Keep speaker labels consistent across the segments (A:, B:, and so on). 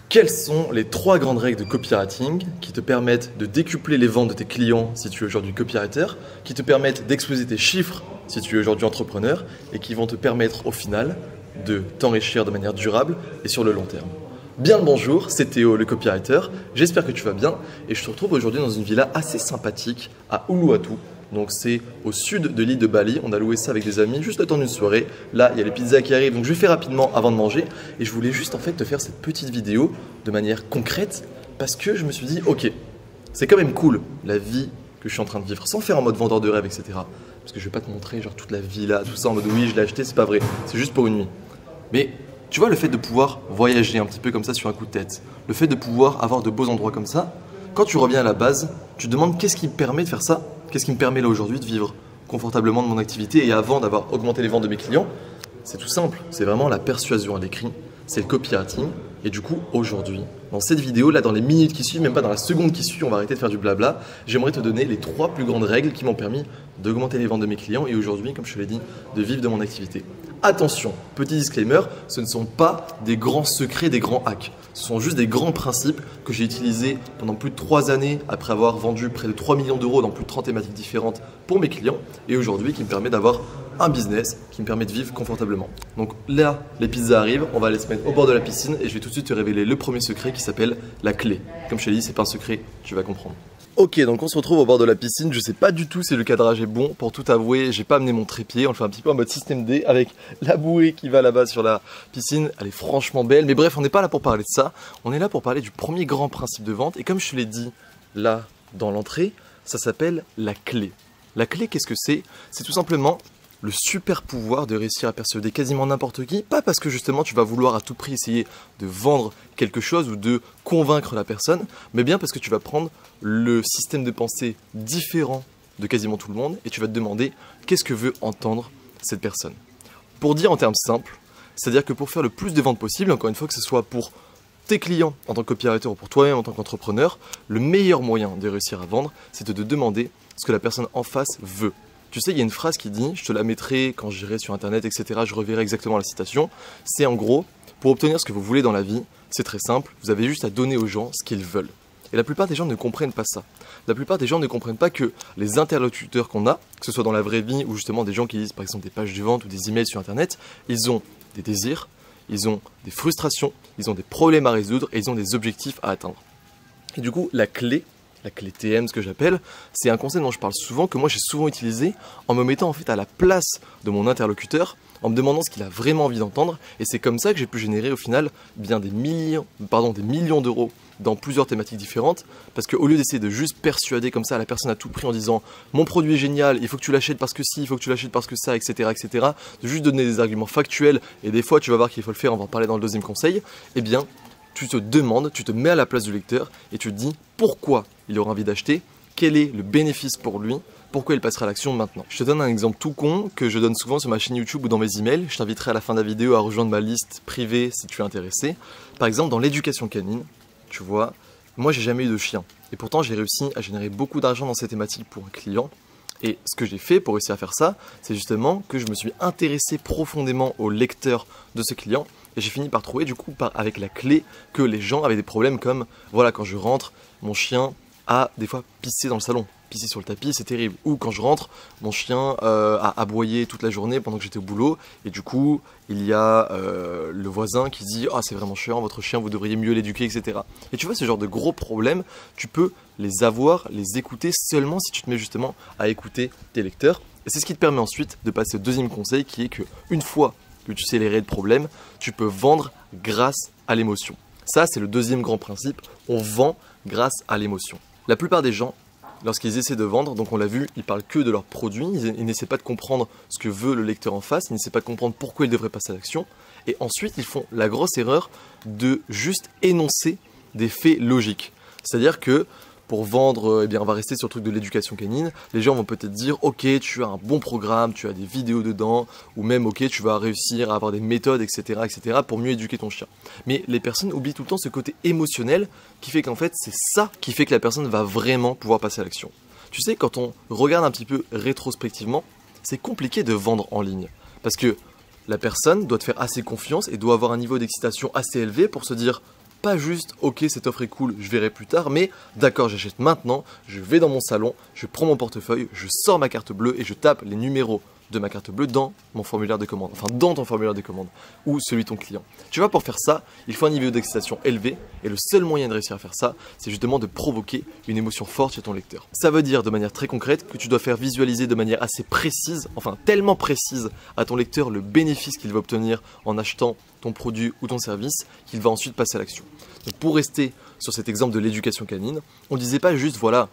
A: Quelles sont les 3 grandes règles de copywriting qui te permettent de décupler les ventes de tes clients si tu es aujourd'hui copywriter, qui te permettent d'exploser tes chiffres si tu es aujourd'hui entrepreneur et qui vont te permettre au final de t'enrichir de manière durable et sur le long terme. Bien le bonjour, c'est Théo le copywriter, j'espère que tu vas bien et je te retrouve aujourd'hui dans une villa assez sympathique à Uluwatu. Donc c'est au sud de l'île de Bali, on a loué ça avec des amis juste le temps d'une soirée. Là il y a les pizzas qui arrivent donc je vais faire rapidement avant de manger. Et je voulais juste en fait te faire cette petite vidéo de manière concrète parce que je me suis dit ok, c'est quand même cool la vie que je suis en train de vivre sans faire en mode vendeur de rêve etc. Parce que je vais pas te montrer genre toute la villa, tout ça en mode oui je l'ai acheté, c'est pas vrai, c'est juste pour une nuit. Mais tu vois le fait de pouvoir voyager un petit peu comme ça sur un coup de tête, le fait de pouvoir avoir de beaux endroits comme ça, quand tu reviens à la base, tu te demandes qu'est-ce qui me permet de faire ça? Qu'est-ce qui me permet là aujourd'hui de vivre confortablement de mon activité et avant d'avoir augmenté les ventes de mes clients? C'est tout simple, c'est vraiment la persuasion à l'écrit, c'est le copywriting. Et du coup, aujourd'hui, dans cette vidéo, là dans les minutes qui suivent, même pas dans la seconde qui suit, on va arrêter de faire du blabla, j'aimerais te donner les 3 plus grandes règles qui m'ont permis d'augmenter les ventes de mes clients et aujourd'hui, comme je te l'ai dit, de vivre de mon activité. Attention, petit disclaimer, ce ne sont pas des grands secrets, des grands hacks. Ce sont juste des grands principes que j'ai utilisés pendant plus de 3 années après avoir vendu près de 3 millions d'euros dans plus de 30 thématiques différentes pour mes clients et aujourd'hui qui me permet d'avoir un business qui me permet de vivre confortablement. Donc là, les pizzas arrivent, on va aller se mettre au bord de la piscine et je vais tout de suite te révéler le premier secret qui s'appelle la clé. Comme je t'ai dit, c'est pas un secret, tu vas comprendre. Ok, donc on se retrouve au bord de la piscine, je sais pas du tout si le cadrage est bon, pour tout avouer, j'ai pas amené mon trépied, on le fait un petit peu en mode système D avec la bouée qui va là-bas sur la piscine, elle est franchement belle, mais bref, on n'est pas là pour parler de ça, on est là pour parler du premier grand principe de vente, et comme je te l'ai dit là, dans l'entrée, ça s'appelle la clé. La clé, qu'est-ce que c'est? C'est tout simplement le super pouvoir de réussir à persuader quasiment n'importe qui, pas parce que justement tu vas vouloir à tout prix essayer de vendre quelque chose ou de convaincre la personne, mais bien parce que tu vas prendre le système de pensée différent de quasiment tout le monde et tu vas te demander qu'est-ce que veut entendre cette personne. Pour dire en termes simples, c'est-à-dire que pour faire le plus de ventes possible, encore une fois que ce soit pour tes clients en tant que copywriter ou pour toi-même en tant qu'entrepreneur, le meilleur moyen de réussir à vendre, c'est de te demander ce que la personne en face veut. Tu sais, il y a une phrase qui dit, je te la mettrai quand j'irai sur internet, etc. Je reverrai exactement la citation. C'est en gros, pour obtenir ce que vous voulez dans la vie, c'est très simple, vous avez juste à donner aux gens ce qu'ils veulent. Et la plupart des gens ne comprennent pas ça. La plupart des gens ne comprennent pas que les interlocuteurs qu'on a, que ce soit dans la vraie vie ou justement des gens qui lisent par exemple des pages de vente ou des emails sur internet, ils ont des désirs, ils ont des frustrations, ils ont des problèmes à résoudre et ils ont des objectifs à atteindre. Et du coup, la clé TM, ce que j'appelle, c'est un concept dont je parle souvent, que moi j'ai souvent utilisé en me mettant en fait à la place de mon interlocuteur, en me demandant ce qu'il a vraiment envie d'entendre, et c'est comme ça que j'ai pu générer au final bien des millions d'euros dans plusieurs thématiques différentes, parce qu'au lieu d'essayer de juste persuader comme ça la personne à tout prix en disant mon produit est génial, il faut que tu l'achètes parce que si, il faut que tu l'achètes parce que ça, etc., de juste donner des arguments factuels, et des fois tu vas voir qu'il faut le faire, on va en parler dans le deuxième conseil, eh bien tu te demandes, tu te mets à la place du lecteur et tu te dis pourquoi il aura envie d'acheter, quel est le bénéfice pour lui, pourquoi il passera à l'action maintenant. Je te donne un exemple tout con que je donne souvent sur ma chaîne YouTube ou dans mes emails. Je t'inviterai à la fin de la vidéo à rejoindre ma liste privée si tu es intéressé. Par exemple, dans l'éducation canine, tu vois, moi j'ai jamais eu de chien. Et pourtant j'ai réussi à générer beaucoup d'argent dans cette thématique pour un client. Et ce que j'ai fait pour réussir à faire ça, c'est justement que je me suis intéressé profondément au lecteur de ce client. Et j'ai fini par trouver du coup avec la clé que les gens avaient des problèmes comme, voilà, quand je rentre, mon chien a des fois pissé dans le salon, pissé sur le tapis, c'est terrible. Ou quand je rentre, mon chien a aboyé toute la journée pendant que j'étais au boulot. Et du coup, il y a le voisin qui dit « Ah, c'est vraiment chiant, votre chien, vous devriez mieux l'éduquer, etc. » Et tu vois, ce genre de gros problèmes, tu peux les avoir, les écouter seulement si tu te mets justement à écouter tes lecteurs. Et c'est ce qui te permet ensuite de passer au deuxième conseil qui est que une fois que tu sais les réels problèmes, tu peux vendre grâce à l'émotion. Ça, c'est le deuxième grand principe, on vend grâce à l'émotion. La plupart des gens, lorsqu'ils essaient de vendre, donc on l'a vu, ils parlent que de leurs produits, ils n'essaient pas de comprendre ce que veut le lecteur en face, ils n'essaient pas de comprendre pourquoi ils devraient passer à l'action, et ensuite ils font la grosse erreur de juste énoncer des faits logiques. C'est-à-dire que pour vendre, eh bien, on va rester sur le truc de l'éducation canine. Les gens vont peut-être dire, ok, tu as un bon programme, tu as des vidéos dedans, ou même, ok, tu vas réussir à avoir des méthodes, etc., pour mieux éduquer ton chien. Mais les personnes oublient tout le temps ce côté émotionnel qui fait qu'en fait, c'est ça qui fait que la personne va vraiment pouvoir passer à l'action. Tu sais, quand on regarde un petit peu rétrospectivement, c'est compliqué de vendre en ligne. Parce que la personne doit te faire assez confiance et doit avoir un niveau d'excitation assez élevé pour se dire Pas juste, ok, cette offre est cool, je verrai plus tard, mais d'accord, j'achète maintenant, je vais dans mon salon, je prends mon portefeuille, je sors ma carte bleue et je tape les numéros de ma carte bleue dans mon formulaire de commande, enfin dans ton formulaire de commande ou celui de ton client. Tu vois, pour faire ça, il faut un niveau d'excitation élevé et le seul moyen de réussir à faire ça, c'est justement de provoquer une émotion forte chez ton lecteur. Ça veut dire de manière très concrète que tu dois faire visualiser de manière assez précise, enfin tellement précise à ton lecteur le bénéfice qu'il va obtenir en achetant ton produit ou ton service qu'il va ensuite passer à l'action. Donc pour rester sur cet exemple de l'éducation canine, on ne disait pas juste voilà,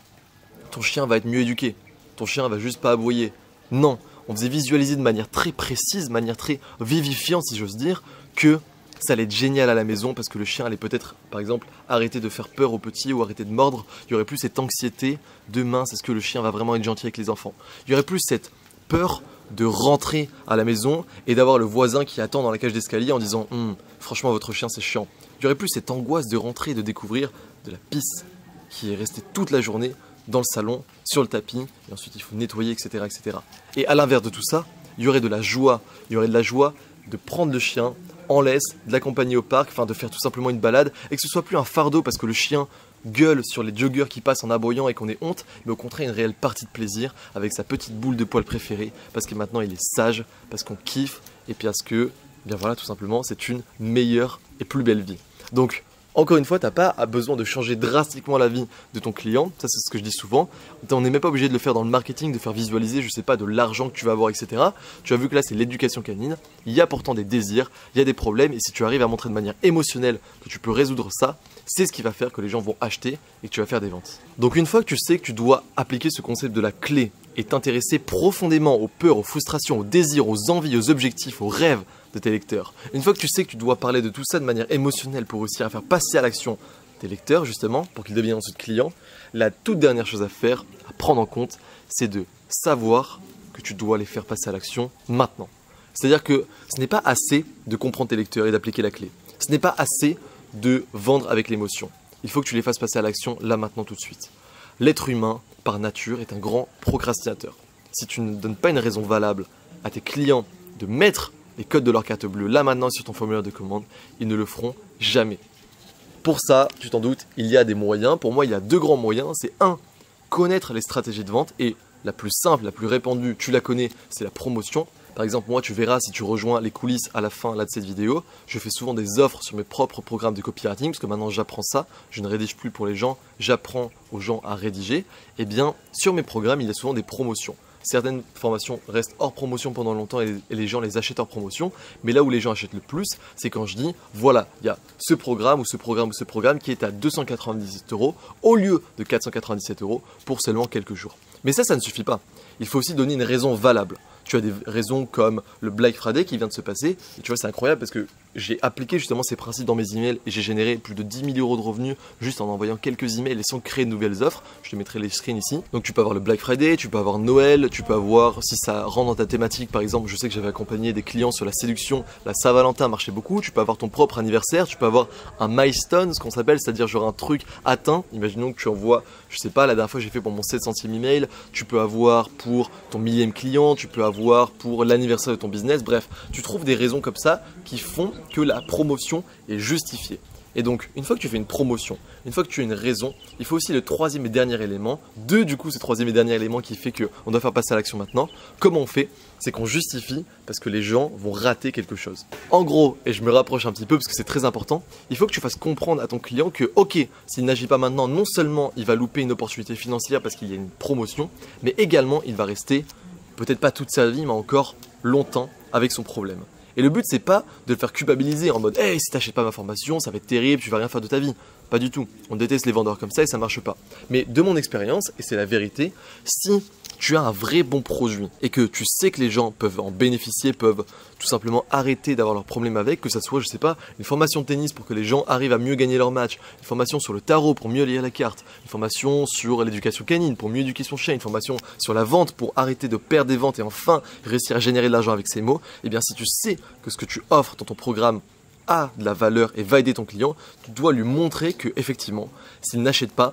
A: ton chien va être mieux éduqué, ton chien va juste pas aboyer. Non, on faisait visualiser de manière très précise, de manière très vivifiante si j'ose dire, que ça allait être génial à la maison parce que le chien allait peut-être, par exemple, arrêter de faire peur aux petits ou arrêter de mordre. Il n'y aurait plus cette anxiété de mince, est-ce que le chien va vraiment être gentil avec les enfants? Il y aurait plus cette peur de rentrer à la maison et d'avoir le voisin qui attend dans la cage d'escalier en disant franchement votre chien c'est chiant. Il y aurait plus cette angoisse de rentrer et de découvrir de la pisse qui est restée toute la journée dans le salon, sur le tapis, et ensuite il faut nettoyer, etc. etc. Et à l'inverse de tout ça, il y aurait de la joie. Il y aurait de la joie de prendre le chien en laisse, de l'accompagner au parc, enfin de faire tout simplement une balade, et que ce soit plus un fardeau parce que le chien gueule sur les joggers qui passent en aboyant et qu'on ait honte, mais au contraire une réelle partie de plaisir avec sa petite boule de poil préférée, parce que maintenant il est sage, parce qu'on kiffe, et parce que, bien voilà, tout simplement, c'est une meilleure et plus belle vie. Donc, encore une fois, tu n'as pas besoin de changer drastiquement la vie de ton client, ça c'est ce que je dis souvent. On n'est même pas obligé de le faire dans le marketing, de faire visualiser, je sais pas, de l'argent que tu vas avoir, etc. Tu as vu que là c'est l'éducation canine, il y a pourtant des désirs, il y a des problèmes, et si tu arrives à montrer de manière émotionnelle que tu peux résoudre ça, c'est ce qui va faire que les gens vont acheter et que tu vas faire des ventes. Donc une fois que tu sais que tu dois appliquer ce concept de la clé et t'intéresser profondément aux peurs, aux frustrations, aux désirs, aux envies, aux objectifs, aux rêves de tes lecteurs, une fois que tu sais que tu dois parler de tout ça de manière émotionnelle pour réussir à faire passer à l'action tes lecteurs justement, pour qu'ils deviennent ensuite clients, la toute dernière chose à faire, à prendre en compte, c'est de savoir que tu dois les faire passer à l'action maintenant. C'est-à-dire que ce n'est pas assez de comprendre tes lecteurs et d'appliquer la clé. Ce n'est pas assez de vendre avec l'émotion. Il faut que tu les fasses passer à l'action là maintenant tout de suite. L'être humain, par nature, est un grand procrastinateur. Si tu ne donnes pas une raison valable à tes clients de mettre les codes de leur carte bleue là maintenant sur ton formulaire de commande, ils ne le feront jamais. Pour ça, tu t'en doutes, il y a des moyens. Pour moi, il y a deux grands moyens. C'est un, connaître les stratégies de vente et la plus simple, la plus répandue, tu la connais, c'est la promotion. Par exemple, moi, tu verras si tu rejoins les coulisses à la fin là, de cette vidéo, je fais souvent des offres sur mes propres programmes de copywriting parce que maintenant j'apprends ça, je ne rédige plus pour les gens, j'apprends aux gens à rédiger. Et bien, sur mes programmes, il y a souvent des promotions. Certaines formations restent hors promotion pendant longtemps et les gens les achètent hors promotion. Mais là où les gens achètent le plus, c'est quand je dis, voilà, il y a ce programme ou ce programme ou ce programme qui est à 297 € au lieu de 497 € pour seulement quelques jours. Mais ça ne suffit pas. Il faut aussi donner une raison valable. Tu as des raisons comme le Black Friday qui vient de se passer. Et tu vois, c'est incroyable parce que j'ai appliqué justement ces principes dans mes emails et j'ai généré plus de 10 000 € de revenus juste en envoyant quelques emails et sans créer de nouvelles offres. Je te mettrai les screens ici. Donc tu peux avoir le Black Friday, tu peux avoir Noël, tu peux avoir, si ça rentre dans ta thématique, par exemple, je sais que j'avais accompagné des clients sur la séduction, la Saint-Valentin marchait beaucoup. Tu peux avoir ton propre anniversaire, tu peux avoir un milestone, ce qu'on s'appelle, c'est-à-dire genre un truc atteint. Imaginons que tu envoies, je sais pas, la dernière fois j'ai fait pour mon 700e email, tu peux avoir pour ton 1000e client, tu peux avoir pour l'anniversaire de ton business, bref, tu trouves des raisons comme ça qui font que la promotion est justifiée. Et donc, une fois que tu fais une promotion, une fois que tu as une raison, il faut aussi le troisième et dernier élément, ce troisième et dernier élément qui fait qu'on doit faire passer à l'action maintenant. Comment on fait? C'est qu'on justifie parce que les gens vont rater quelque chose. En gros, et je me rapproche un petit peu parce que c'est très important, il faut que tu fasses comprendre à ton client que, ok, s'il n'agit pas maintenant, non seulement il va louper une opportunité financière parce qu'il y a une promotion, mais également il va rester, peut-être pas toute sa vie, mais encore longtemps avec son problème. Et le but, c'est pas de le faire culpabiliser en mode « Hey, si t'achètes pas ma formation, ça va être terrible, tu vas rien faire de ta vie. » Pas du tout. On déteste les vendeurs comme ça et ça marche pas. Mais de mon expérience, et c'est la vérité, si tu as un vrai bon produit et que tu sais que les gens peuvent en bénéficier, peuvent tout simplement arrêter d'avoir leurs problèmes avec, que ça soit, je sais pas, une formation de tennis pour que les gens arrivent à mieux gagner leur match, une formation sur le tarot pour mieux lire la carte, une formation sur l'éducation canine pour mieux éduquer son chien, une formation sur la vente pour arrêter de perdre des ventes et enfin réussir à générer de l'argent avec ses mots, et bien si tu sais que ce que tu offres dans ton programme a de la valeur et va aider ton client, tu dois lui montrer que effectivement, s'il n'achète pas,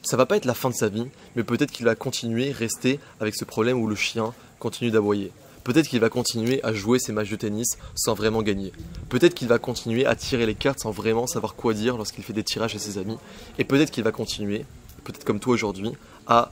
A: ça va pas être la fin de sa vie, mais peut-être qu'il va continuer, rester avec ce problème où le chien continue d'aboyer. Peut-être qu'il va continuer à jouer ses matchs de tennis sans vraiment gagner. Peut-être qu'il va continuer à tirer les cartes sans vraiment savoir quoi dire lorsqu'il fait des tirages à ses amis. Et peut-être qu'il va continuer, peut-être comme toi aujourd'hui, à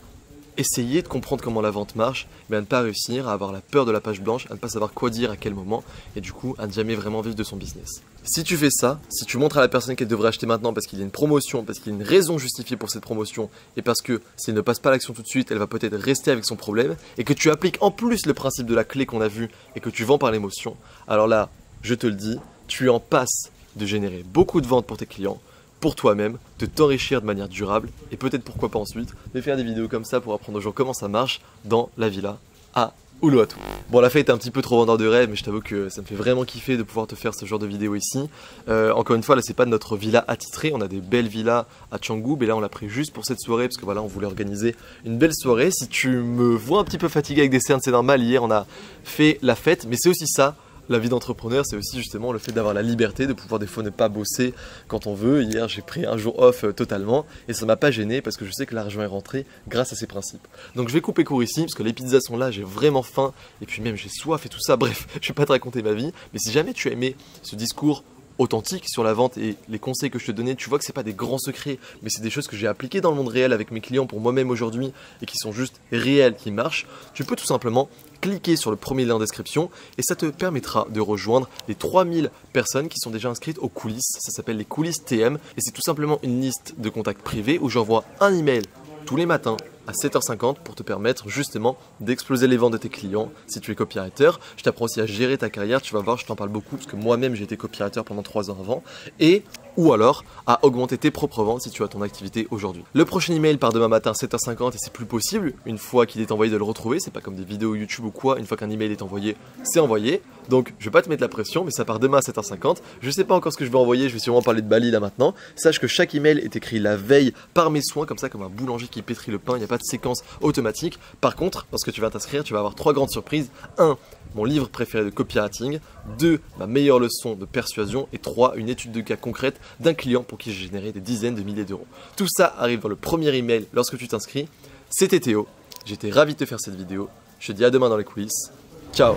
A: essayer de comprendre comment la vente marche, mais à ne pas réussir, à avoir la peur de la page blanche, à ne pas savoir quoi dire à quel moment, et du coup à ne jamais vraiment vivre de son business. Si tu fais ça, si tu montres à la personne qu'elle devrait acheter maintenant parce qu'il y a une promotion, parce qu'il y a une raison justifiée pour cette promotion, et parce que si elle ne passe pas à l'action tout de suite, elle va peut-être rester avec son problème, et que tu appliques en plus le principe de la clé qu'on a vu, et que tu vends par l'émotion, alors là, je te le dis, tu es en passe de générer beaucoup de ventes pour tes clients, pour toi-même, de t'enrichir de manière durable et peut-être pourquoi pas ensuite de faire des vidéos comme ça pour apprendre aux gens comment ça marche dans la villa à Uluwatu. Bon, la fête est un petit peu trop vendeur de rêve, mais je t'avoue que ça me fait vraiment kiffer de pouvoir te faire ce genre de vidéo ici. Encore une fois, là c'est pas notre villa attitrée, on a des belles villas à Canggu, mais là on l'a pris juste pour cette soirée parce que voilà, on voulait organiser une belle soirée. Si tu me vois un petit peu fatigué avec des cernes, c'est normal, hier on a fait la fête, mais c'est aussi ça. La vie d'entrepreneur, c'est aussi justement le fait d'avoir la liberté, de pouvoir des fois ne pas bosser quand on veut. Hier, j'ai pris un jour off totalement et ça m'a pas gêné parce que je sais que l'argent est rentré grâce à ces principes. Donc je vais couper court ici parce que les pizzas sont là, j'ai vraiment faim et puis même j'ai soif et tout ça. Bref, je vais pas te raconter ma vie, mais si jamais tu as aimé ce discours authentique sur la vente et les conseils que je te donnais, tu vois que c'est pas des grands secrets, mais c'est des choses que j'ai appliquées dans le monde réel avec mes clients pour moi-même aujourd'hui et qui sont juste réelles, qui marchent. Tu peux tout simplement cliquer sur le premier lien en description et ça te permettra de rejoindre les 3000 personnes qui sont déjà inscrites aux coulisses. Ça s'appelle les coulisses TM et c'est tout simplement une liste de contacts privés où j'envoie un email tous les matins à 7h50 pour te permettre justement d'exploser les ventes de tes clients si tu es copywriter. Je t'apprends aussi à gérer ta carrière, tu vas voir, je t'en parle beaucoup parce que moi-même j'ai été copywriter pendant 3 ans avant et ou alors à augmenter tes propres ventes si tu as ton activité aujourd'hui. Le prochain email part demain matin à 7h50 et c'est plus possible une fois qu'il est envoyé de le retrouver, c'est pas comme des vidéos YouTube ou quoi, une fois qu'un email est envoyé, c'est envoyé. Donc je vais pas te mettre la pression mais ça part demain à 7h50. Je sais pas encore ce que je vais envoyer, je vais sûrement parler de Bali là maintenant. Sache que chaque email est écrit la veille par mes soins comme ça comme un boulanger qui pétrit le pain, il n'y a pas de séquence automatique. Par contre, lorsque tu vas t'inscrire, tu vas avoir 3 grandes surprises. 1. Mon livre préféré de copywriting, 2. Ma meilleure leçon de persuasion et 3. Une étude de cas concrète d'un client pour qui j'ai généré des dizaines de milliers d'euros. Tout ça arrive dans le premier email lorsque tu t'inscris. C'était Théo, j'étais ravi de te faire cette vidéo. Je te dis à demain dans les coulisses. Ciao.